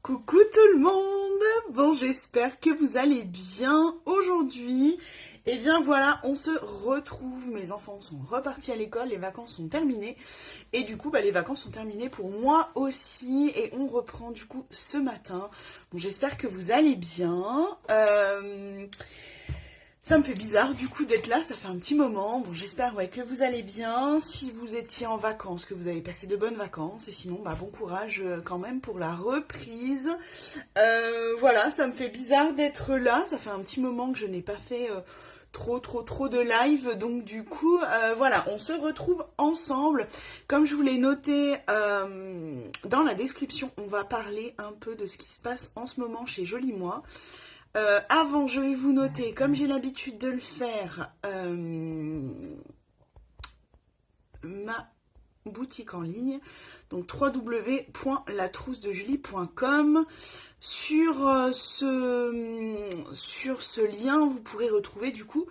Coucou tout le monde. Bon, j'espère que vous allez bien aujourd'hui. Et bien voilà, on se retrouve. Mes enfants sont repartis à l'école, les vacances sont terminées. Et du coup, les vacances sont terminées pour moi aussi. Et on reprend du coup ce matin. Bon, j'espère que vous allez bien. Ça me fait bizarre du coup d'être là, ça fait un petit moment. Bon, j'espère que vous allez bien. Si vous étiez en vacances, que vous avez passé de bonnes vacances. Et sinon, bon courage quand même pour la reprise. Voilà, ça me fait bizarre d'être là. Ça fait un petit moment que je n'ai pas fait trop de live. Donc du coup, voilà, on se retrouve ensemble. Comme je vous l'ai noté dans la description, on va parler un peu de ce qui se passe en ce moment chez Joli Moi. Avant, je vais vous noter, comme j'ai l'habitude de le faire, ma boutique en ligne, donc www.latroussedejulie.com. Sur ce lien, vous pourrez retrouver du coup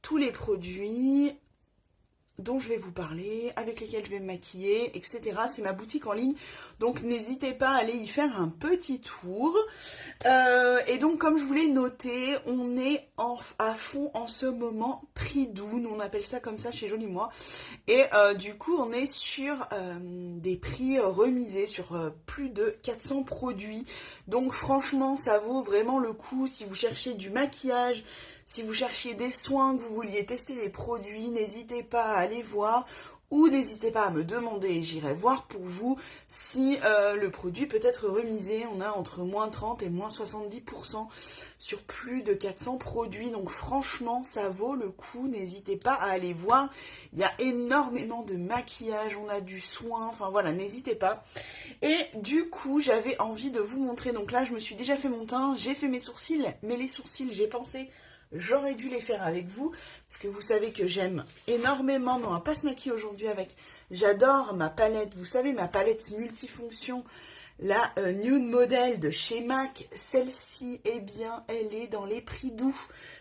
tous les produits dont je vais vous parler, avec lesquels je vais me maquiller, etc. C'est ma boutique en ligne, donc n'hésitez pas à aller y faire un petit tour. Et donc, comme je vous l'ai noté, on est à fond en ce moment prix doux, nous on appelle ça comme ça chez Joli Moi. Et du coup, on est sur des prix remisés sur plus de 400 produits. Donc franchement, ça vaut vraiment le coup si vous cherchez du maquillage. Si vous cherchiez des soins, que vous vouliez tester des produits, n'hésitez pas à aller voir ou n'hésitez pas à me demander, j'irai voir pour vous si le produit peut être remisé. On a entre moins 30 et moins 70% sur plus de 400 produits. Donc franchement, ça vaut le coup. N'hésitez pas à aller voir. Il y a énormément de maquillage, on a du soin. Enfin voilà, n'hésitez pas. Et du coup, j'avais envie de vous montrer. Donc là, je me suis déjà fait mon teint, j'ai fait mes sourcils. Mais les sourcils, j'ai pensé... J'aurais dû les faire avec vous, parce que vous savez que j'aime énormément, mais on va pas se maquiller aujourd'hui avec. J'adore ma palette, vous savez, ma palette multifonction, la Nude Model de chez MAC. Celle-ci, eh bien, elle est dans les prix doux.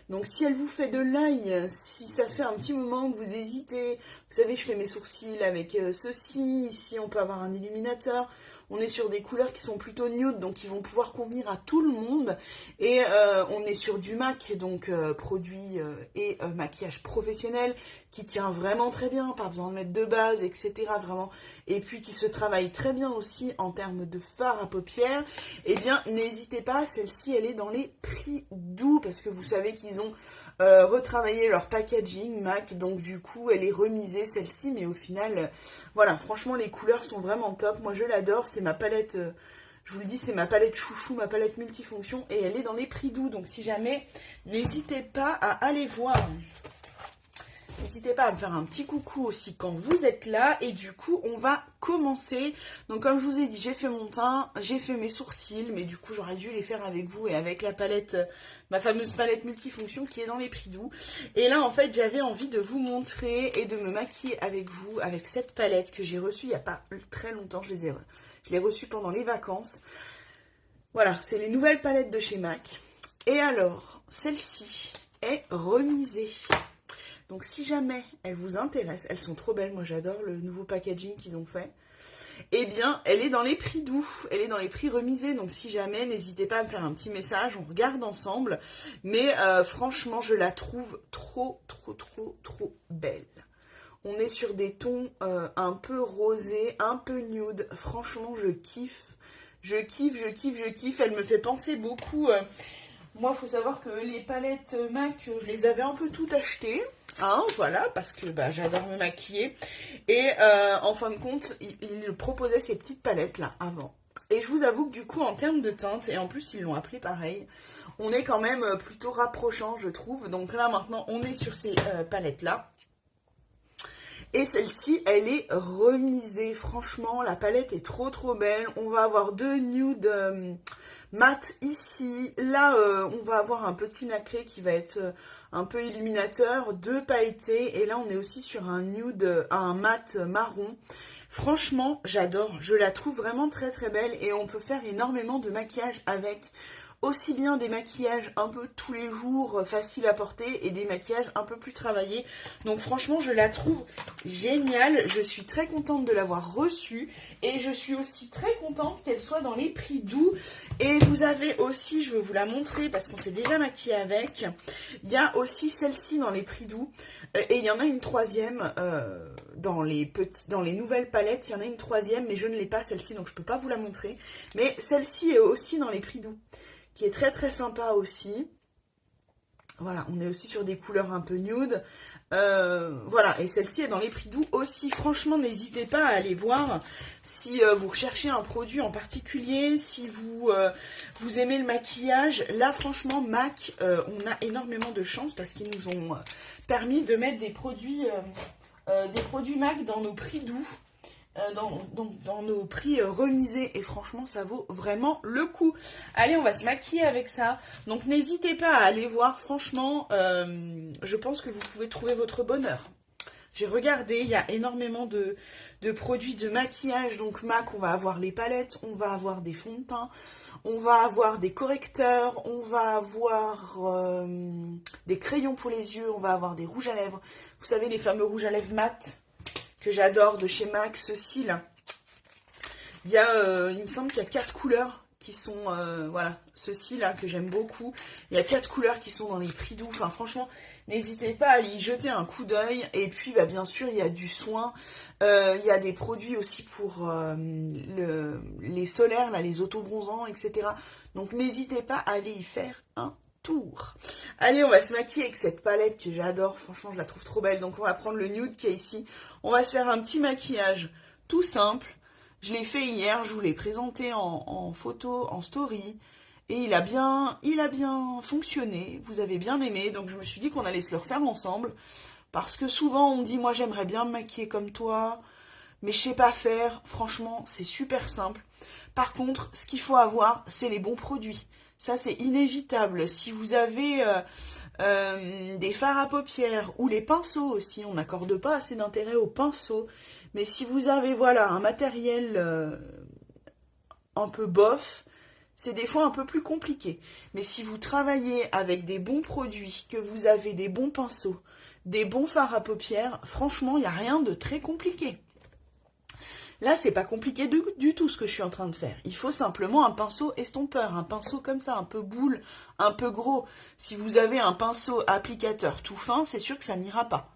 Donc si elle vous fait de l'œil, si ça fait un petit moment que vous hésitez, vous savez, je fais mes sourcils avec ceci, ici on peut avoir un illuminateur. On est sur des couleurs qui sont plutôt nude, donc qui vont pouvoir convenir à tout le monde. Et on est sur du MAC, donc produit et maquillage professionnel, qui tient vraiment très bien, pas besoin de mettre de base, etc. Vraiment. Et puis qui se travaille très bien aussi en termes de fard à paupières. Eh bien, n'hésitez pas, celle-ci, elle est dans les prix doux, parce que vous savez qu'ils ont retravaillé leur packaging MAC, donc du coup elle est remisée celle-ci, mais au final voilà, franchement les couleurs sont vraiment top. Moi je l'adore, c'est ma palette, je vous le dis, c'est ma palette chouchou, ma palette multifonction, et elle est dans les prix doux. Donc si jamais, n'hésitez pas à aller voir. N'hésitez pas à me faire un petit coucou aussi quand vous êtes là. Et du coup, on va commencer. Donc comme je vous ai dit, j'ai fait mon teint, j'ai fait mes sourcils. Mais du coup, j'aurais dû les faire avec vous et avec la palette, ma fameuse palette multifonction qui est dans les prix doux. Et là, en fait, j'avais envie de vous montrer et de me maquiller avec vous, avec cette palette que j'ai reçue il n'y a pas très longtemps. Je l'ai reçue pendant les vacances. Voilà, c'est les nouvelles palettes de chez MAC. Et alors, celle-ci est remisée. Donc si jamais elles vous intéressent, elles sont trop belles, moi j'adore le nouveau packaging qu'ils ont fait. Eh bien, elle est dans les prix doux, elle est dans les prix remisés, donc si jamais, n'hésitez pas à me faire un petit message, on regarde ensemble. Mais franchement, je la trouve trop belle. On est sur des tons un peu rosés, un peu nude. Franchement, je kiffe. Je kiffe. Elle me fait penser beaucoup... Moi, il faut savoir que les palettes MAC, je les avais un peu toutes achetées. Hein, voilà, parce que j'adore me maquiller. Et en fin de compte, il proposait ces petites palettes là avant. Et je vous avoue que du coup, en termes de teinte, et en plus ils l'ont appelé pareil, on est quand même plutôt rapprochant, je trouve. Donc là, maintenant, on est sur ces palettes là. Et celle-ci, elle est remisée. Franchement, la palette est trop belle. On va avoir deux nudes mat ici. Là, on va avoir un petit nacré qui va être un peu illuminateur, deux pailletés. Et là, on est aussi sur un nude, un mat marron. Franchement, j'adore. Je la trouve vraiment très belle. Et on peut faire énormément de maquillage avec. aussi bien des maquillages un peu tous les jours, faciles à porter, et des maquillages un peu plus travaillés. Donc franchement, je la trouve géniale. Je suis très contente de l'avoir reçue. Et je suis aussi très contente qu'elle soit dans les prix doux. Et vous avez aussi, je vais vous la montrer parce qu'on s'est déjà maquillé avec. Il y a aussi celle-ci dans les prix doux. Et il y en a une troisième dans les nouvelles palettes. Il y en a une troisième, mais je ne l'ai pas celle-ci, donc je ne peux pas vous la montrer. Mais celle-ci est aussi dans les prix doux, qui est très très sympa aussi. Voilà, on est aussi sur des couleurs un peu nude. Voilà, et celle-ci est dans les prix doux aussi. Franchement, n'hésitez pas à aller voir si vous recherchez un produit en particulier, si vous aimez le maquillage. Là, franchement, MAC, on a énormément de chance parce qu'ils nous ont permis de mettre des produits MAC dans nos prix doux. Dans nos prix remisés, et franchement ça vaut vraiment le coup. Allez, on va se maquiller avec ça, donc n'hésitez pas à aller voir. Franchement je pense que vous pouvez trouver votre bonheur. J'ai regardé, il y a énormément de produits de maquillage. Donc MAC, on va avoir les palettes, on va avoir des fonds de teint, on va avoir des correcteurs, on va avoir des crayons pour les yeux, on va avoir des rouges à lèvres, vous savez, les fameux rouges à lèvres mat que j'adore de chez MAC. Ceux-ci là, il me semble qu'il y a 4 couleurs qui sont, voilà, ceux-ci là que j'aime beaucoup. Il y a 4 couleurs qui sont dans les prix doux. Enfin franchement, n'hésitez pas à aller y jeter un coup d'œil. Et puis bah, bien sûr, il y a du soin. Il y a des produits aussi pour les solaires, là, les autobronzants, etc. Donc n'hésitez pas à aller y faire un tour. Allez, on va se maquiller avec cette palette que j'adore. Franchement, je la trouve trop belle. Donc on va prendre le nude qui est ici. On va se faire un petit maquillage tout simple. Je l'ai fait hier, je vous l'ai présenté en photo, en story. Et il a bien fonctionné. Vous avez bien aimé. Donc je me suis dit qu'on allait se le refaire ensemble. Parce que souvent on me dit, moi j'aimerais bien me maquiller comme toi, mais je sais pas faire. Franchement, c'est super simple. Par contre, ce qu'il faut avoir, c'est les bons produits. Ça, c'est inévitable. Si vous avez des fards à paupières ou les pinceaux aussi, on n'accorde pas assez d'intérêt aux pinceaux. Mais si vous avez, voilà, un matériel un peu bof, c'est des fois un peu plus compliqué. Mais si vous travaillez avec des bons produits, que vous avez des bons pinceaux, des bons fards à paupières, franchement, il n'y a rien de très compliqué. Là, c'est pas compliqué du tout ce que je suis en train de faire. Il faut simplement un pinceau estompeur, un pinceau comme ça, un peu boule, un peu gros. Si vous avez un pinceau applicateur tout fin, c'est sûr que ça n'ira pas.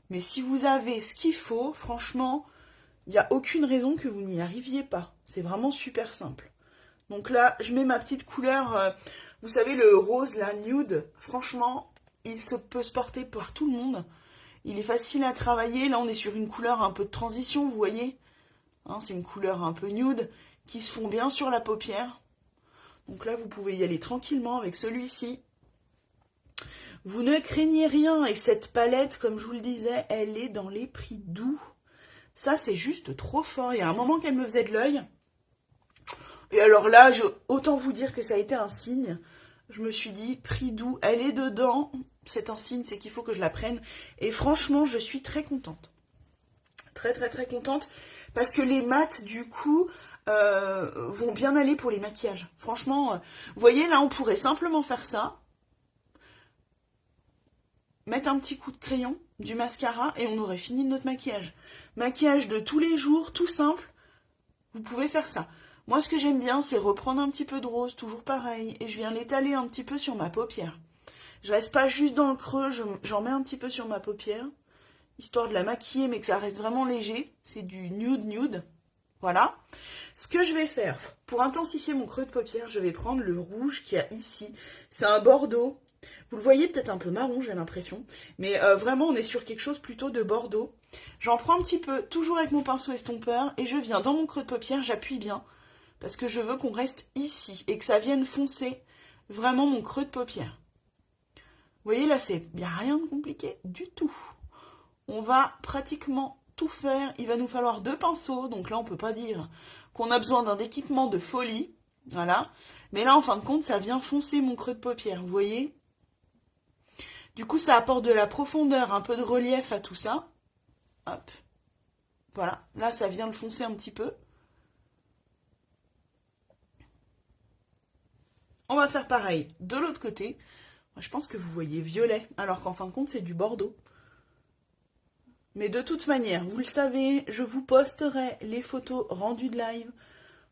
Mais si vous avez ce qu'il faut, franchement, il n'y a aucune raison que vous n'y arriviez pas. C'est vraiment super simple. Donc là, je mets ma petite couleur, vous savez, le rose, la nude. Franchement, peut se porter par tout le monde. Il est facile à travailler. Là, on est sur une couleur un peu de transition, vous voyez. Hein, c'est une couleur un peu nude qui se fond bien sur la paupière. Donc là, vous pouvez y aller tranquillement avec celui-ci. Vous ne craignez rien. Et cette palette, comme je vous le disais, elle est dans les prix doux. Ça, c'est juste trop fort. Il y a un moment qu'elle me faisait de l'œil. Et alors là, autant vous dire que ça a été un signe. Je me suis dit, prix doux, elle est dedans. C'est un signe, c'est qu'il faut que je la prenne. Et franchement, je suis très contente. Très, très, très contente. Parce que les mats, du coup, vont bien aller pour les maquillages. Franchement, vous voyez, là, on pourrait simplement faire ça. Mettre un petit coup de crayon, du mascara, et on aurait fini notre maquillage. Maquillage de tous les jours, tout simple. Vous pouvez faire ça. Moi, ce que j'aime bien, c'est reprendre un petit peu de rose, toujours pareil. Et je viens l'étaler un petit peu sur ma paupière. Je reste pas juste dans le creux, j'en mets un petit peu sur ma paupière. Histoire de la maquiller, mais que ça reste vraiment léger. C'est du nude. Voilà. Ce que je vais faire, pour intensifier mon creux de paupière, je vais prendre le rouge qu'il y a ici. C'est un bordeaux. Vous le voyez peut-être un peu marron, j'ai l'impression. Mais vraiment, on est sur quelque chose plutôt de bordeaux. J'en prends un petit peu, toujours avec mon pinceau estompeur. Et je viens dans mon creux de paupière, j'appuie bien. Parce que je veux qu'on reste ici. Et que ça vienne foncer vraiment mon creux de paupière. Vous voyez, là, il n'y a rien de compliqué du tout. On va pratiquement tout faire. Il va nous falloir 2 pinceaux. Donc là, on ne peut pas dire qu'on a besoin d'un équipement de folie. Voilà. Mais là, en fin de compte, ça vient foncer mon creux de paupière. Vous voyez ? Du coup, ça apporte de la profondeur, un peu de relief à tout ça. Hop. Voilà. Là, ça vient le foncer un petit peu. On va faire pareil de l'autre côté. Moi, je pense que vous voyez violet, alors qu'en fin de compte, c'est du bordeaux. Mais de toute manière, vous le savez, je vous posterai les photos rendues de live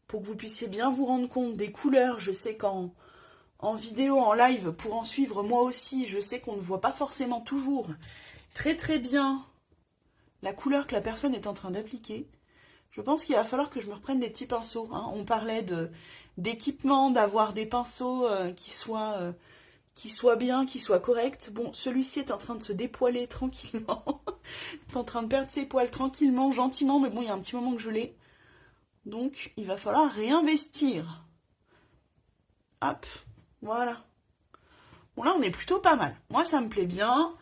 pour que vous puissiez bien vous rendre compte des couleurs. Je sais qu'en vidéo, en live, pour en suivre moi aussi, je sais qu'on ne voit pas forcément toujours très très bien la couleur que la personne est en train d'appliquer. Je pense qu'il va falloir que je me reprenne des petits pinceaux. Hein. On parlait d'équipement, d'avoir des pinceaux qui soient bien, qui soient corrects. Bon, celui-ci est en train de se dépoiler tranquillement. Il est en train de perdre ses poils tranquillement, gentiment, mais bon, il y a un petit moment que je l'ai. Donc, il va falloir réinvestir. Hop, voilà. Bon, là, on est plutôt pas mal. Moi, ça me plaît bien.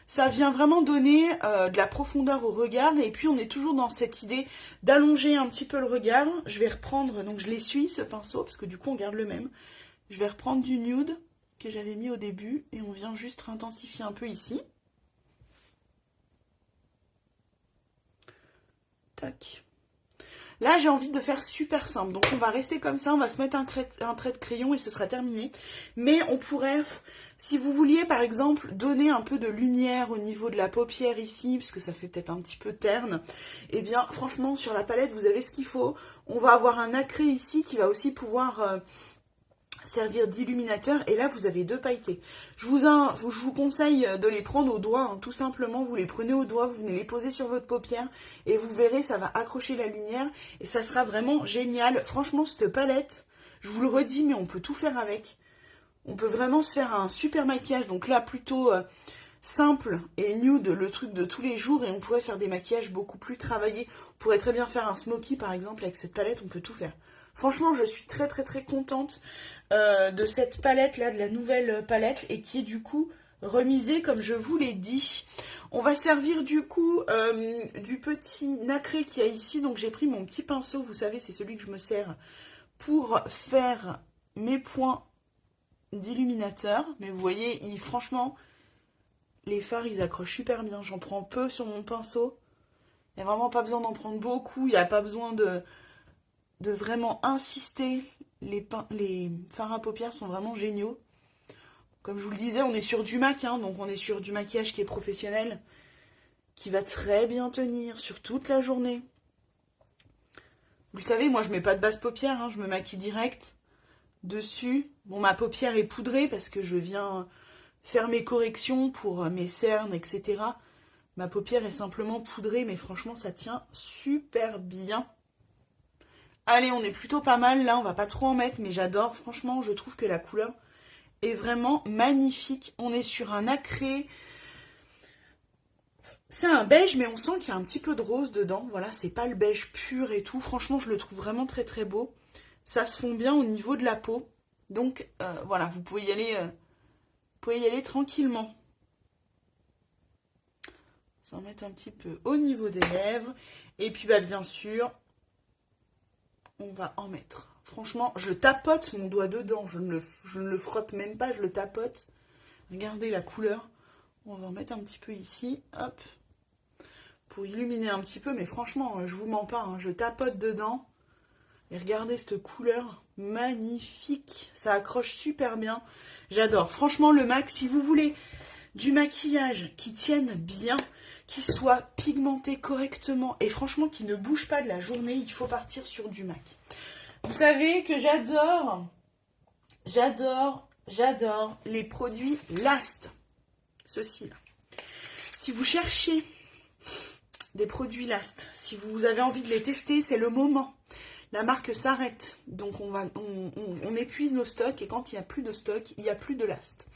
Ça vient vraiment donner de la profondeur au regard. Et puis, on est toujours dans cette idée d'allonger un petit peu le regard. Je vais reprendre, donc je l'essuie, ce pinceau, parce que du coup, on garde le même. Je vais reprendre du nude que j'avais mis au début. Et on vient juste intensifier un peu ici. Tac. Là, j'ai envie de faire super simple. Donc, on va rester comme ça. On va se mettre un trait de crayon et ce sera terminé. Mais on pourrait, si vous vouliez, par exemple, donner un peu de lumière au niveau de la paupière ici, parce que ça fait peut-être un petit peu terne, eh bien, franchement, sur la palette, vous avez ce qu'il faut. On va avoir un nacré ici qui va aussi pouvoir servir d'illuminateur. Et là, vous avez 2 pailletés. Je vous conseille de les prendre au doigt. Hein. Tout simplement, vous les prenez au doigt, vous venez les poser sur votre paupière. Et vous verrez, ça va accrocher la lumière. Et ça sera vraiment génial. Franchement, cette palette, je vous le redis, mais on peut tout faire avec. On peut vraiment se faire un super maquillage. Donc là, plutôt simple et nude, le truc de tous les jours. Et on pourrait faire des maquillages beaucoup plus travaillés. On pourrait très bien faire un smoky, par exemple, avec cette palette. On peut tout faire. Franchement, je suis très très très contente de cette palette là, de la nouvelle palette, et qui est du coup remisée comme je vous l'ai dit. On va servir du coup du petit nacré qu'il y a ici. Donc j'ai pris mon petit pinceau, vous savez, c'est celui que je me sers pour faire mes points d'illuminateur. Mais vous voyez, franchement, les fards ils accrochent super bien. J'en prends peu sur mon pinceau. Il n'y a vraiment pas besoin d'en prendre beaucoup. Il n'y a pas besoin de vraiment insister. Les fards à paupières sont vraiment géniaux. Comme je vous le disais, on est sur du MAC, hein, donc on est sur du maquillage qui est professionnel, qui va très bien tenir sur toute la journée. Vous le savez, moi je mets pas de base paupière, hein, je me maquille direct dessus. Bon, ma paupière est poudrée parce que je viens faire mes corrections pour mes cernes, etc. Ma paupière est simplement poudrée, mais franchement ça tient super bien. Allez, on est plutôt pas mal, là, on va pas trop en mettre, mais j'adore. Franchement, je trouve que la couleur est vraiment magnifique. On est sur un nacré. C'est un beige, mais on sent qu'il y a un petit peu de rose dedans. Voilà, c'est pas le beige pur et tout. Franchement, je le trouve vraiment très très beau. Ça se fond bien au niveau de la peau. Donc, voilà, vous pouvez y aller tranquillement. Ça va mettre un petit peu au niveau des lèvres. Et puis, bah, bien sûr, on va en mettre. Franchement, je tapote mon doigt dedans. Je ne le frotte même pas, je le tapote. Regardez la couleur. On va en mettre un petit peu ici. Hop. Pour illuminer un petit peu. Mais franchement, je vous mens pas. Hein, je tapote dedans. Et regardez cette couleur magnifique. Ça accroche super bien. J'adore. Franchement, le MAC, si vous voulez du maquillage qui tienne bien, qui soit pigmenté correctement et franchement qui ne bouge pas de la journée, il faut partir sur du MAC. Vous savez que j'adore les produits Last. Ceux-ci là. Si vous cherchez des produits Last, si vous avez envie de les tester, c'est le moment. La marque s'arrête, donc on épuise nos stocks et quand il n'y a plus de stock, il n'y a plus de Last.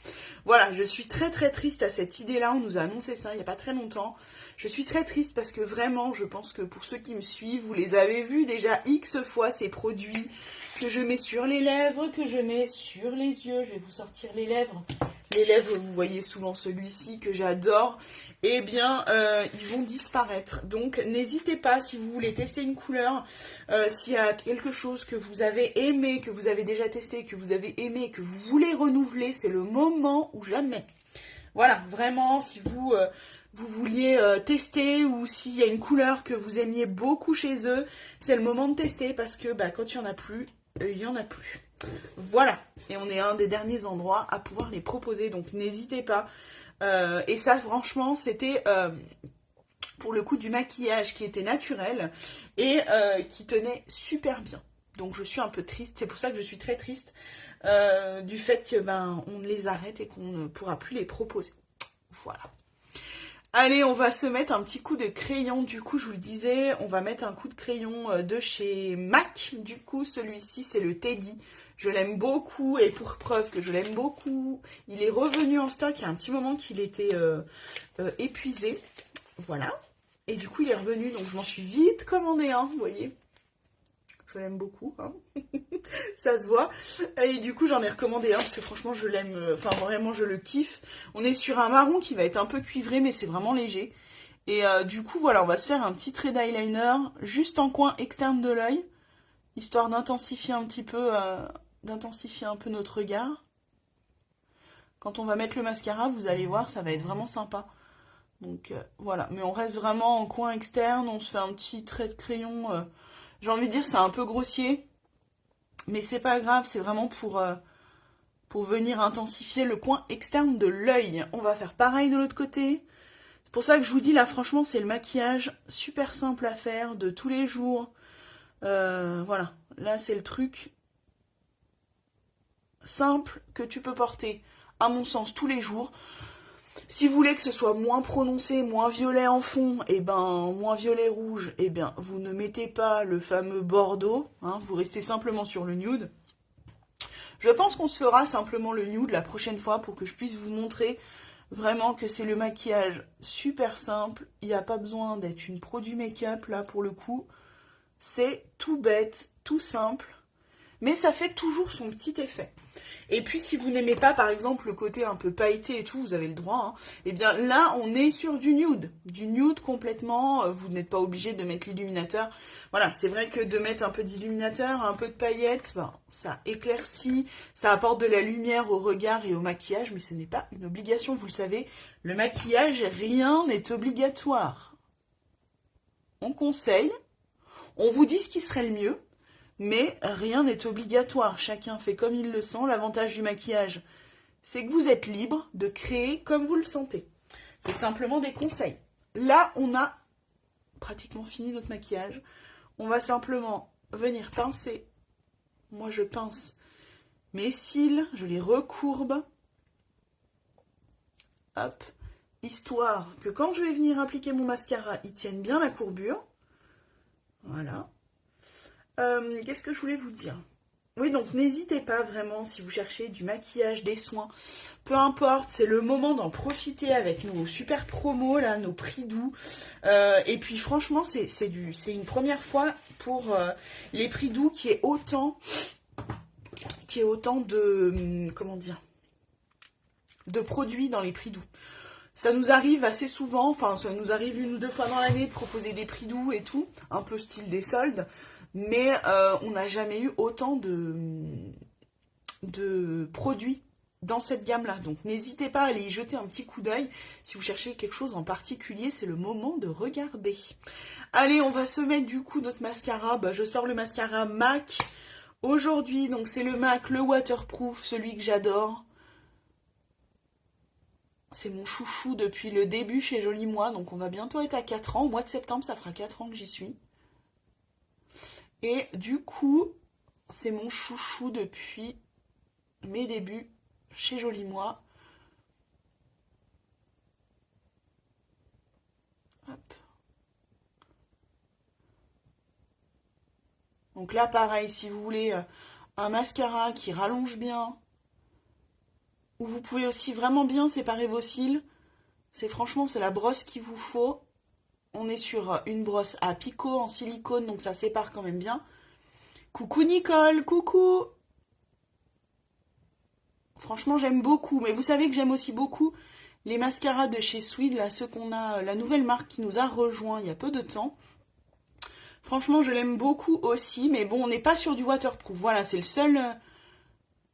Voilà, je suis très très triste à cette idée-là, on nous a annoncé ça il n'y a pas très longtemps. Je suis très triste parce que vraiment, je pense que pour ceux qui me suivent, vous les avez vus déjà X fois ces produits que je mets sur les lèvres, que je mets sur les yeux. Je vais vous sortir les lèvres. Les lèvres, vous voyez souvent celui-ci que j'adore. Eh bien, ils vont disparaître. Donc, n'hésitez pas, si vous voulez tester une couleur, s'il y a quelque chose que vous avez aimé, que vous avez déjà testé, que vous avez aimé, que vous voulez renouveler, c'est le moment ou jamais. Voilà, vraiment, si vous vouliez tester ou s'il y a une couleur que vous aimiez beaucoup chez eux, c'est le moment de tester parce que bah, quand il n'y en a plus, il n'y en a plus. Voilà, et on est un des derniers endroits à pouvoir les proposer, donc n'hésitez pas. Et ça, franchement, c'était pour le coup du maquillage qui était naturel et qui tenait super bien. Donc je suis un peu triste, c'est pour ça que je suis très triste du fait que on les arrête et qu'on ne pourra plus les proposer. Voilà. Allez, on va se mettre un petit coup de crayon. Du coup, je vous le disais, on va mettre un coup de crayon de chez MAC. Du coup, celui-ci, c'est le Teddy. Je l'aime beaucoup et pour preuve que je l'aime beaucoup, il est revenu en stock. Il y a un petit moment qu'il était épuisé. Voilà. Et du coup, il est revenu, donc je m'en suis vite commandé un, vous voyez. Je l'aime beaucoup, hein. Ça se voit. Et du coup, j'en ai recommandé un parce que franchement, je l'aime, enfin vraiment, je le kiffe. On est sur un marron qui va être un peu cuivré, mais c'est vraiment léger. Et du coup, voilà, on va se faire un petit trait d'eyeliner juste en coin externe de l'œil, histoire d'intensifier un petit peu, notre regard. Quand on va mettre le mascara, vous allez voir, ça va être vraiment sympa. Donc voilà, mais on reste vraiment en coin externe, on se fait un petit trait de crayon. J'ai envie de dire, c'est un peu grossier, mais c'est pas grave, c'est vraiment pour venir intensifier le coin externe de l'œil. On va faire pareil de l'autre côté. C'est pour ça que je vous dis, là, franchement, c'est le maquillage super simple à faire, de tous les jours. Voilà, là, c'est le truc simple que tu peux porter, à mon sens, tous les jours. Si vous voulez que ce soit moins prononcé, moins violet en fond, et moins violet rouge, vous ne mettez pas le fameux bordeaux, hein, vous restez simplement sur le nude. Je pense qu'on se fera simplement le nude la prochaine fois pour que je puisse vous montrer vraiment que c'est le maquillage super simple. Il n'y a pas besoin d'être une pro du make-up là pour le coup. C'est tout bête, tout simple, mais ça fait toujours son petit effet. Et puis si vous n'aimez pas par exemple le côté un peu pailleté et tout, vous avez le droit, hein, là on est sur du nude complètement, vous n'êtes pas obligé de mettre l'illuminateur. Voilà, c'est vrai que de mettre un peu d'illuminateur, un peu de paillettes, ça éclaircit, ça apporte de la lumière au regard et au maquillage, mais ce n'est pas une obligation, vous le savez, le maquillage, rien n'est obligatoire. On conseille, on vous dit ce qui serait le mieux, mais rien n'est obligatoire, chacun fait comme il le sent. L'avantage du maquillage, c'est que vous êtes libre de créer comme vous le sentez. C'est simplement des conseils. Là, on a pratiquement fini notre maquillage. On va simplement venir pincer. Moi, je pince mes cils, je les recourbe. Hop, histoire que quand je vais venir appliquer mon mascara, il tienne bien la courbure. Voilà. Qu'est-ce que je voulais vous dire? Oui, donc n'hésitez pas vraiment si vous cherchez du maquillage, des soins, peu importe, c'est le moment d'en profiter avec nos super promos, là, nos prix doux. Et puis franchement, c'est une première fois pour les prix doux qui est autant de, comment dire, de produits dans les prix doux. Ça nous arrive assez souvent, enfin ça nous arrive 1 ou 2 fois dans l'année de proposer des prix doux et tout, un peu style des soldes. Mais on n'a jamais eu autant de produits dans cette gamme-là. Donc n'hésitez pas à aller y jeter un petit coup d'œil. Si vous cherchez quelque chose en particulier, c'est le moment de regarder. Allez, on va se mettre du coup notre mascara. Je sors le mascara MAC aujourd'hui. Donc c'est le MAC, le waterproof, celui que j'adore. C'est mon chouchou depuis le début chez Jolie Moi. Donc on va bientôt être à 4 ans. Au mois de septembre, ça fera 4 ans que j'y suis. Et du coup, c'est mon chouchou depuis mes débuts chez Jolie Moi. Hop. Donc là, pareil, si vous voulez un mascara qui rallonge bien, ou vous pouvez aussi vraiment bien séparer vos cils, c'est la brosse qu'il vous faut. On est sur une brosse à picot en silicone, donc ça sépare quand même bien. Coucou Nicole, coucou! Franchement, j'aime beaucoup. Mais vous savez que j'aime aussi beaucoup les mascaras de chez Swede, là, ceux qu'on a, la nouvelle marque qui nous a rejoint il y a peu de temps. Franchement, je l'aime beaucoup aussi, mais bon, on n'est pas sur du waterproof. Voilà, c'est le seul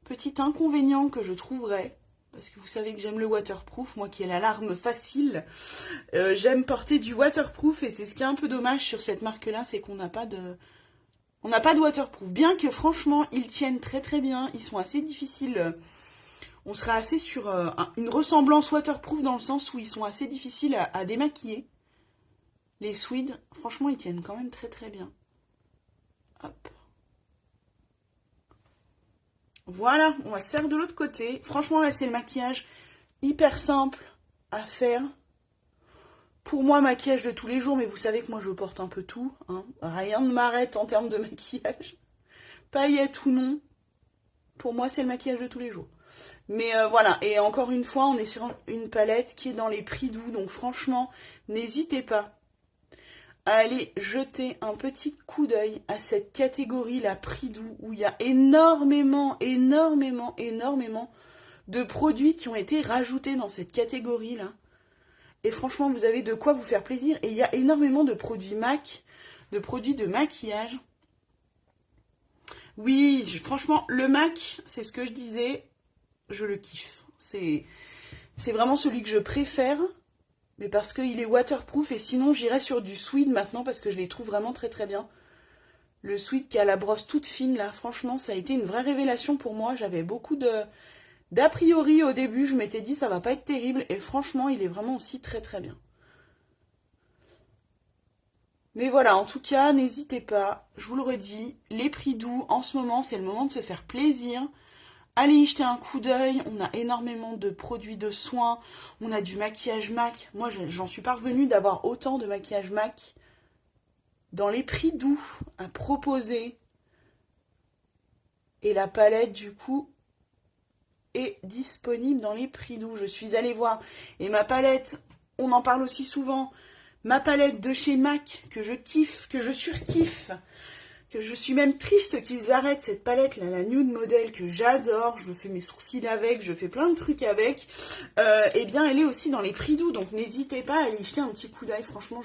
petit inconvénient que je trouverais. Parce que vous savez que j'aime le waterproof, moi qui ai l'alarme facile. J'aime porter du waterproof et c'est ce qui est un peu dommage sur cette marque-là, c'est qu'on n'a pas On n'a pas de waterproof, bien que franchement, ils tiennent très très bien. Ils sont assez difficiles. On sera assez sur une ressemblance waterproof dans le sens où ils sont assez difficiles à démaquiller. Les Sweed, franchement, ils tiennent quand même très très bien. Hop. Voilà, on va se faire de l'autre côté. Franchement, là, c'est le maquillage hyper simple à faire. Pour moi, maquillage de tous les jours, mais vous savez que moi, je porte un peu tout. Hein. Rien ne m'arrête en termes de maquillage. Paillettes ou non, pour moi, c'est le maquillage de tous les jours. Mais voilà, et encore une fois, on est sur une palette qui est dans les prix doux. Donc franchement, n'hésitez pas à aller jeter un petit coup d'œil à cette catégorie, la prix doux, où il y a énormément de produits qui ont été rajoutés dans cette catégorie-là. Et franchement, vous avez de quoi vous faire plaisir. Et il y a énormément de produits MAC, de produits de maquillage. Oui, franchement, le MAC, c'est ce que je disais, je le kiffe. C'est vraiment celui que je préfère, mais parce qu'il est waterproof. Et sinon, j'irai sur du Sweed maintenant, parce que je les trouve vraiment très très bien. Le Sweed qui a la brosse toute fine, là, franchement, ça a été une vraie révélation pour moi. J'avais beaucoup d'a priori au début, je m'étais dit ça va pas être terrible, et franchement il est vraiment aussi très très bien. Mais voilà, en tout cas, n'hésitez pas, je vous le redis, les prix doux en ce moment, c'est le moment de se faire plaisir. Allez y jeter un coup d'œil, on a énormément de produits de soins, on a du maquillage MAC. Moi j'en suis pas revenue d'avoir autant de maquillage MAC dans les prix doux à proposer. Et la palette du coup est disponible dans les prix doux. Je suis allée voir. Et ma palette, on en parle aussi souvent, ma palette de chez MAC, que je kiffe, que je surkiffe, que je suis même triste qu'ils arrêtent cette palette là, la Nude Model, que j'adore, je me fais mes sourcils avec, je fais plein de trucs avec, et bien elle est aussi dans les prix doux, donc n'hésitez pas à aller y jeter un petit coup d'œil. Franchement,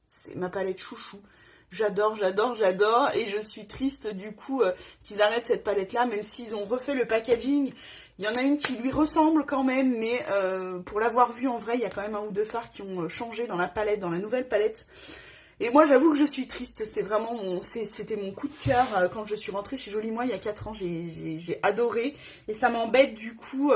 c'est ma palette chouchou. J'adore, j'adore, j'adore, et je suis triste du coup qu'ils arrêtent cette palette-là, même s'ils ont refait le packaging. Il y en a une qui lui ressemble quand même, mais pour l'avoir vue en vrai, il y a quand même un ou deux fards qui ont changé dans la palette, dans la nouvelle palette. Et moi, j'avoue que je suis triste. C'est vraiment c'était mon coup de cœur quand je suis rentrée chez Jolie Moi il y a 4 ans. J'ai adoré. Et ça m'embête du coup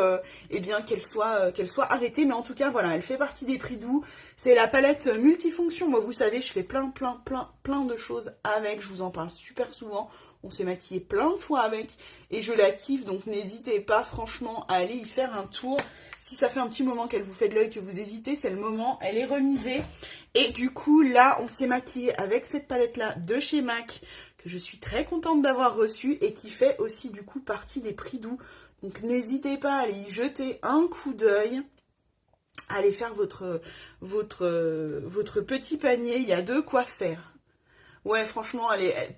eh bien, qu'elle soit arrêtée. Mais en tout cas, voilà, elle fait partie des prix doux. C'est la palette multifonction. Moi, vous savez, je fais plein de choses avec. Je vous en parle super souvent. On s'est maquillé plein de fois avec. Et je la kiffe. Donc, n'hésitez pas franchement à aller y faire un tour. Si ça fait un petit moment qu'elle vous fait de l'œil, que vous hésitez, c'est le moment. Elle est remisée. Et du coup, là, on s'est maquillé avec cette palette-là de chez MAC, que je suis très contente d'avoir reçue et qui fait aussi, du coup, partie des prix doux. Donc, n'hésitez pas à aller y jeter un coup d'œil. Allez faire votre petit panier. Il y a de quoi faire. Ouais, franchement,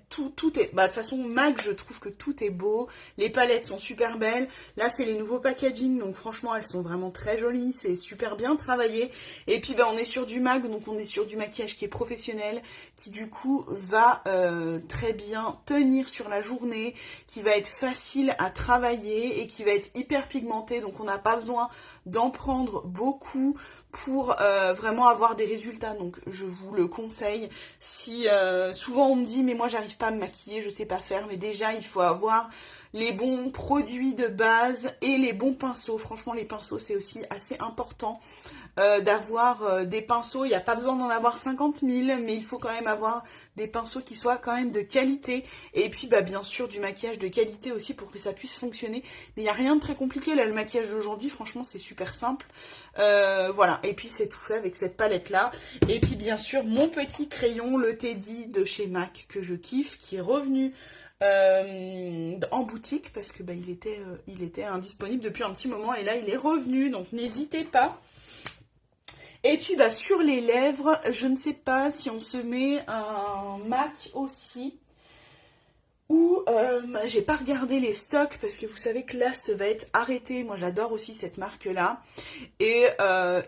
tout est... Bah, de toute façon, MAC, je trouve que tout est beau. Les palettes sont super belles. Là, c'est les nouveaux packaging. Donc, franchement, elles sont vraiment très jolies. C'est super bien travaillé. Et puis, bah, on est sur du MAC. Donc, on est sur du maquillage qui est professionnel. Qui, du coup, va très bien tenir sur la journée. Qui va être facile à travailler. Et qui va être hyper pigmenté. Donc, on n'a pas besoin d'en prendre beaucoup pour vraiment avoir des résultats. Donc je vous le conseille. Si souvent on me dit mais moi j'arrive pas à me maquiller, je sais pas faire, mais déjà il faut avoir les bons produits de base et les bons pinceaux. Franchement, les pinceaux c'est aussi assez important d'avoir des pinceaux. Il n'y a pas besoin d'en avoir 50 000, mais il faut quand même avoir des pinceaux qui soient quand même de qualité. Et puis bah, bien sûr du maquillage de qualité aussi pour que ça puisse fonctionner. Mais il n'y a rien de très compliqué là, le maquillage d'aujourd'hui, franchement c'est super simple. Voilà, et puis c'est tout fait avec cette palette là. Et puis bien sûr mon petit crayon, le Teddy de chez MAC que je kiffe, qui est revenu en boutique parce que bah, il était indisponible depuis un petit moment et là il est revenu, donc n'hésitez pas. Et puis bah, sur les lèvres, je ne sais pas si on se met un MAC aussi ou j'ai pas regardé les stocks parce que vous savez que Last va être arrêté. Moi j'adore aussi cette marque là et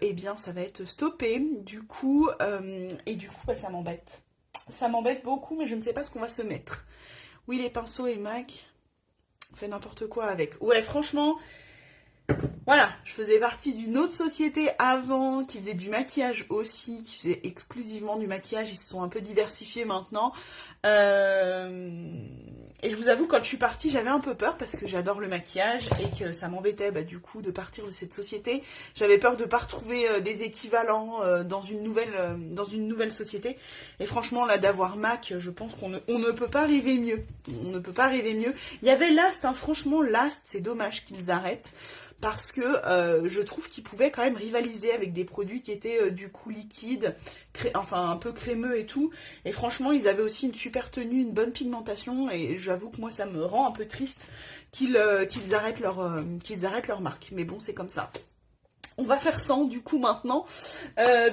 eh bien ça va être stoppé du coup bah, ça m'embête beaucoup, mais je ne sais pas ce qu'on va se mettre. Oui, les pinceaux et MAC, on fait n'importe quoi avec. Ouais, franchement, Voilà, je faisais partie d'une autre société avant qui faisait du maquillage aussi, qui faisait exclusivement du maquillage. Ils se sont un peu diversifiés maintenant. Et je vous avoue, quand je suis partie, j'avais un peu peur parce que j'adore le maquillage et que ça m'embêtait du coup de partir de cette société. J'avais peur de ne pas retrouver des équivalents dans une nouvelle société. Et franchement, là, d'avoir MAC, je pense qu'on ne peut pas rêver mieux. On ne peut pas rêver mieux. Il y avait Last, hein, franchement, Last, c'est dommage qu'ils arrêtent. Parce que je trouve qu'ils pouvaient quand même rivaliser avec des produits qui étaient du coup liquides, enfin un peu crémeux et tout. Et franchement, ils avaient aussi une super tenue, une bonne pigmentation. Et j'avoue que moi, ça me rend un peu triste qu'ils arrêtent leur marque. Mais bon, c'est comme ça. On va faire 100 du coup maintenant,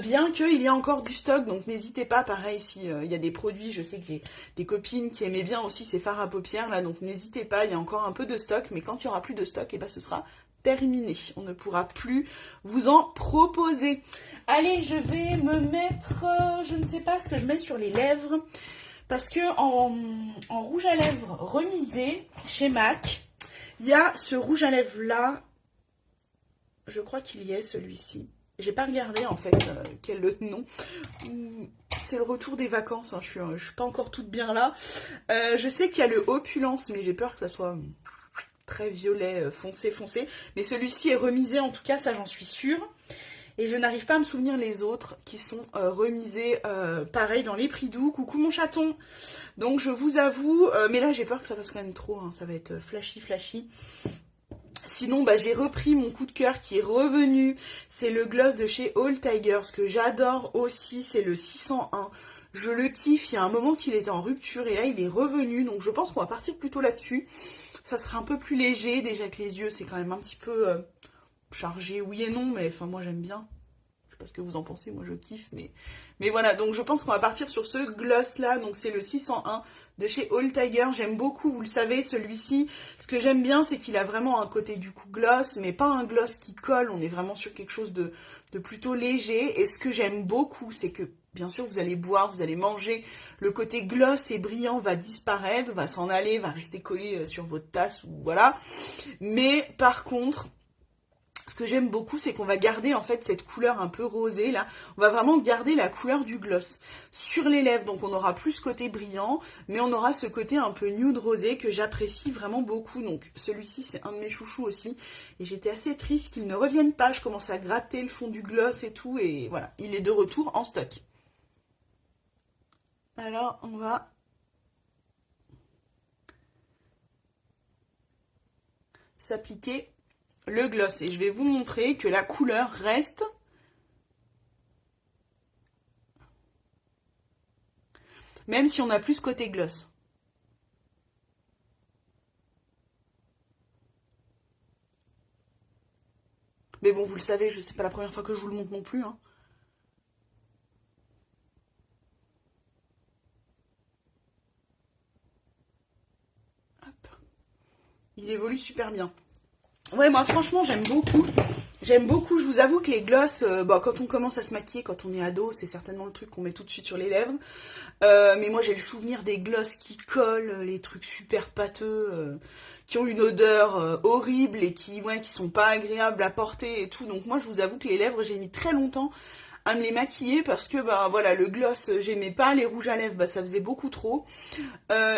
bien qu'il y ait encore du stock, donc n'hésitez pas, pareil, si il y a des produits, je sais que j'ai des copines qui aimaient bien aussi ces fards à paupières là, donc n'hésitez pas, il y a encore un peu de stock, mais quand il n'y aura plus de stock, et ben ce sera terminé, on ne pourra plus vous en proposer. Allez, je vais me mettre, je ne sais pas ce que je mets sur les lèvres, parce que en rouge à lèvres remisé chez MAC, il y a ce rouge à lèvres là. Je crois qu'il y est celui-ci. J'ai pas regardé en fait quel le nom. C'est le retour des vacances. Hein. Je suis pas encore toute bien là. Je sais qu'il y a le Opulence, mais j'ai peur que ça soit très violet, foncé. Mais celui-ci est remisé en tout cas, ça j'en suis sûre. Et je n'arrive pas à me souvenir les autres qui sont remisés pareil dans les prix doux. Coucou mon chaton. Donc je vous avoue, mais là j'ai peur que ça fasse quand même trop. Hein. Ça va être flashy. Sinon, j'ai repris mon coup de cœur qui est revenu. C'est le gloss de chez All Tiger. Ce que j'adore aussi, c'est le 601. Je le kiffe. Il y a un moment qu'il était en rupture et là, il est revenu. Donc, je pense qu'on va partir plutôt là-dessus. Ça sera un peu plus léger. Déjà que les yeux, c'est quand même un petit peu chargé. Oui et non, mais enfin, moi, j'aime bien. Je sais pas ce que vous en pensez. Moi, je kiffe. Mais voilà. Donc, je pense qu'on va partir sur ce gloss-là. Donc, c'est le 601 de chez All Tiger. J'aime beaucoup, vous le savez, celui-ci. Ce que j'aime bien, c'est qu'il a vraiment un côté du coup gloss, mais pas un gloss qui colle. On est vraiment sur quelque chose de plutôt léger. Et ce que j'aime beaucoup, c'est que, bien sûr, vous allez boire, vous allez manger. Le côté gloss et brillant va disparaître, va s'en aller, va rester collé sur votre tasse, ou voilà. Mais par contre, ce que j'aime beaucoup, c'est qu'on va garder en fait cette couleur un peu rosée là. On va vraiment garder la couleur du gloss sur les lèvres. Donc on aura plus ce côté brillant, mais on aura ce côté un peu nude rosé que j'apprécie vraiment beaucoup. Donc celui-ci, c'est un de mes chouchous aussi. Et j'étais assez triste qu'il ne revienne pas. Je commence à gratter le fond du gloss et tout. Et voilà, il est de retour en stock. Alors on va s'appliquer le gloss et je vais vous montrer que la couleur reste même si on a plus côté gloss. Mais bon, vous le savez, c'est pas la première fois que je vous le montre non plus. Hein. Hop. Il évolue super bien. Ouais, moi franchement, j'aime beaucoup. J'aime beaucoup, je vous avoue que les glosses, quand on commence à se maquiller, quand on est ado, c'est certainement le truc qu'on met tout de suite sur les lèvres. Mais moi j'ai le souvenir des glosses qui collent, les trucs super pâteux, qui ont une odeur horrible et qui sont pas agréables à porter et tout. Donc moi je vous avoue que les lèvres, j'ai mis très longtemps à me les maquiller parce que voilà, le gloss j'aimais pas, les rouges à lèvres ça faisait beaucoup trop.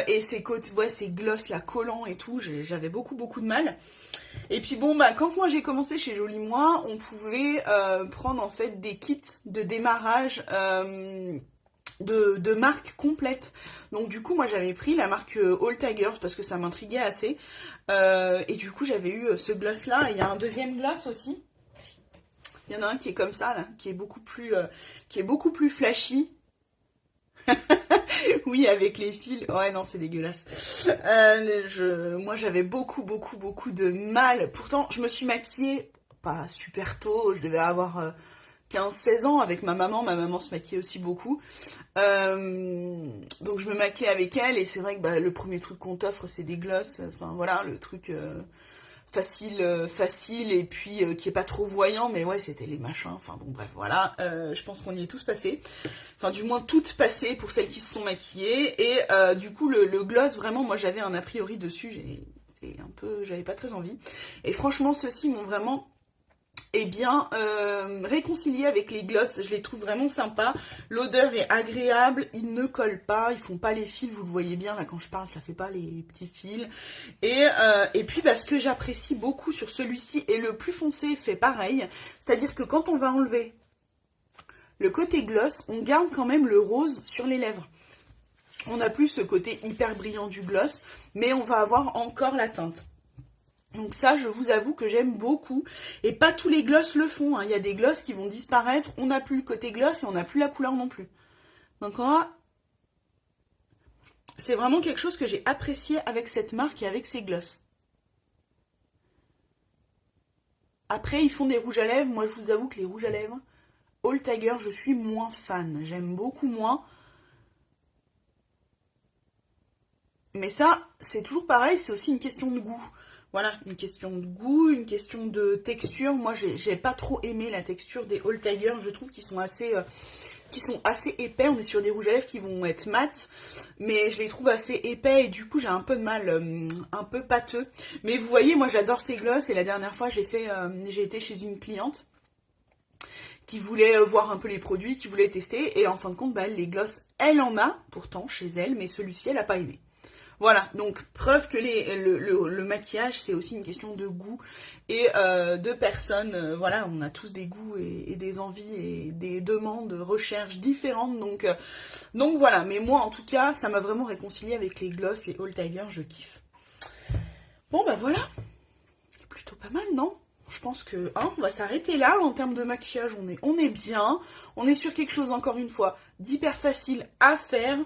Et ces gloss là collants et tout, j'avais beaucoup de mal. Et puis bon, quand moi j'ai commencé chez Jolie Moi, on pouvait prendre en fait des kits de démarrage de marques complètes. Donc du coup, moi j'avais pris la marque All Tigers parce que ça m'intriguait assez. Et du coup, j'avais eu ce gloss là. Et il y a un deuxième gloss aussi. Il y en a un qui est comme ça là, qui est beaucoup plus flashy. Oui, avec les fils. Ouais, non, c'est dégueulasse. Moi, j'avais beaucoup de mal. Pourtant, je me suis maquillée pas super tôt. Je devais avoir 15-16 ans avec ma maman. Ma maman se maquillait aussi beaucoup. Donc, je me maquillais avec elle. Et c'est vrai que le premier truc qu'on t'offre, c'est des glosses. Enfin, voilà, le truc facile et puis qui est pas trop voyant, mais ouais, c'était les machins. Enfin bon, bref, voilà. Je pense qu'on y est tous passés. Enfin, du moins toutes passées pour celles qui se sont maquillées. Et du coup, le gloss, vraiment, moi j'avais un a priori dessus. J'étais un peu j'avais pas très envie. Et franchement, ceux-ci m'ont vraiment réconcilié avec les gloss. Je les trouve vraiment sympas. L'odeur est agréable, ils ne collent pas, ils font pas les fils, vous le voyez bien là quand je parle, ça fait pas les petits fils. Et puis parce que j'apprécie beaucoup sur celui-ci, et le plus foncé fait pareil, c'est-à-dire que quand on va enlever le côté gloss, on garde quand même le rose sur les lèvres. On n'a plus ce côté hyper brillant du gloss, mais on va avoir encore la teinte. Donc ça, je vous avoue que j'aime beaucoup. Et pas tous les gloss le font, hein. Il y a des gloss qui vont disparaître, on n'a plus le côté gloss et on n'a plus la couleur non plus. Donc là, c'est vraiment quelque chose que j'ai apprécié avec cette marque et avec ces gloss. Après, ils font des rouges à lèvres. Moi, je vous avoue que les rouges à lèvres All Tiger, je suis moins fan. J'aime beaucoup moins. Mais ça, c'est toujours pareil, c'est aussi une question de goût. Voilà, une question de goût, une question de texture. Moi, j'ai pas trop aimé la texture des All Tiger. Je trouve qu'ils sont assez épais. On est sur des rouges à lèvres qui vont être mat, mais je les trouve assez épais et du coup, j'ai un peu de mal, un peu pâteux. Mais vous voyez, moi, j'adore ces gloss et la dernière fois, j'ai été chez une cliente qui voulait voir un peu les produits, qui voulait tester, et en fin de compte, bah, les gloss, elle en a pourtant chez elle, mais celui-ci, elle n'a pas aimé. Voilà, donc preuve que le maquillage, c'est aussi une question de goût et de personnes. Voilà, on a tous des goûts et des envies et des demandes, recherches différentes. Donc voilà, mais moi, en tout cas, ça m'a vraiment réconcilié avec les gloss, les All Tiger, je kiffe. Bon, bah voilà, plutôt pas mal, non ? Je pense que on va s'arrêter là. En termes de maquillage, on est bien. On est sur quelque chose, encore une fois, d'hyper facile à faire.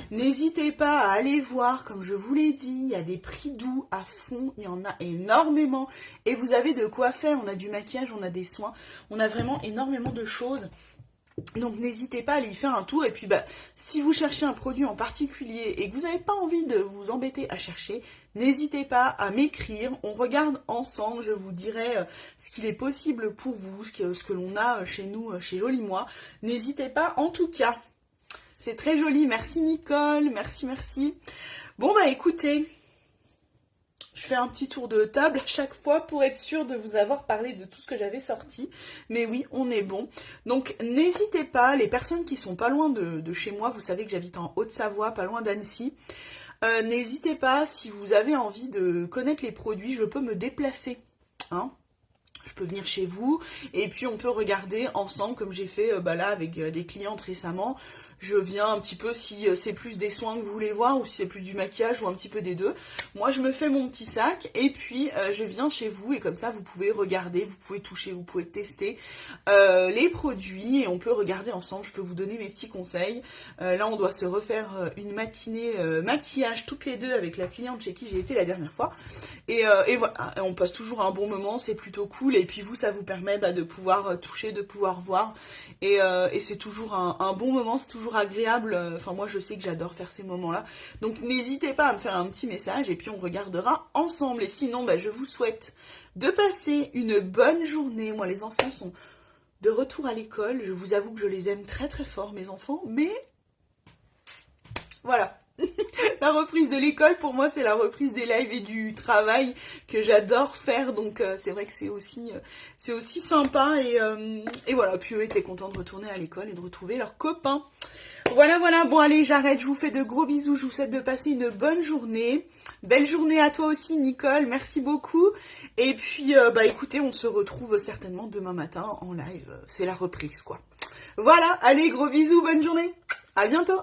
N'hésitez pas à aller voir, comme je vous l'ai dit, il y a des prix doux à fond. Il y en a énormément. Et vous avez de quoi faire. On a du maquillage, on a des soins. On a vraiment énormément de choses. Donc n'hésitez pas à aller y faire un tour. Et puis bah, si vous cherchez un produit en particulier et que vous n'avez pas envie de vous embêter à chercher, n'hésitez pas à m'écrire. On regarde ensemble, je vous dirai ce qu'il est possible pour vous, ce que l'on a chez nous, chez Jolie Moi. N'hésitez pas en tout cas. C'est très joli. Merci Nicole, merci. Bon bah écoutez, je fais un petit tour de table à chaque fois pour être sûre de vous avoir parlé de tout ce que j'avais sorti. Mais oui, on est bon. Donc n'hésitez pas, les personnes qui sont pas loin de chez moi, vous savez que j'habite en Haute-Savoie, pas loin d'Annecy. N'hésitez pas, si vous avez envie de connaître les produits, je peux me déplacer. Je peux venir chez vous et puis on peut regarder ensemble, comme j'ai fait là avec des clientes récemment. Je viens un petit peu si c'est plus des soins que vous voulez voir ou si c'est plus du maquillage ou un petit peu des deux. Moi, je me fais mon petit sac et puis je viens chez vous et comme ça, vous pouvez regarder, vous pouvez toucher, vous pouvez tester les produits et on peut regarder ensemble. Je peux vous donner mes petits conseils. Là, on doit se refaire une matinée maquillage toutes les deux avec la cliente chez qui j'ai été la dernière fois. Et voilà, on passe toujours un bon moment, c'est plutôt cool. Et puis vous, ça vous permet de pouvoir toucher, de pouvoir voir. Et c'est toujours un bon moment, c'est toujours agréable. Enfin, moi, je sais que j'adore faire ces moments-là. Donc, n'hésitez pas à me faire un petit message et puis on regardera ensemble. Et sinon, je vous souhaite de passer une bonne journée. Moi, les enfants sont de retour à l'école. Je vous avoue que je les aime très très fort, mes enfants. Mais voilà. La reprise de l'école, pour moi, c'est la reprise des lives et du travail que j'adore faire. Donc, c'est vrai que c'est aussi sympa. Et voilà, puis eux étaient contents de retourner à l'école et de retrouver leurs copains. Voilà. Bon, allez, j'arrête. Je vous fais de gros bisous. Je vous souhaite de passer une bonne journée. Belle journée à toi aussi, Nicole. Merci beaucoup. Et puis, écoutez, on se retrouve certainement demain matin en live. C'est la reprise, quoi. Voilà. Allez, gros bisous. Bonne journée. À bientôt.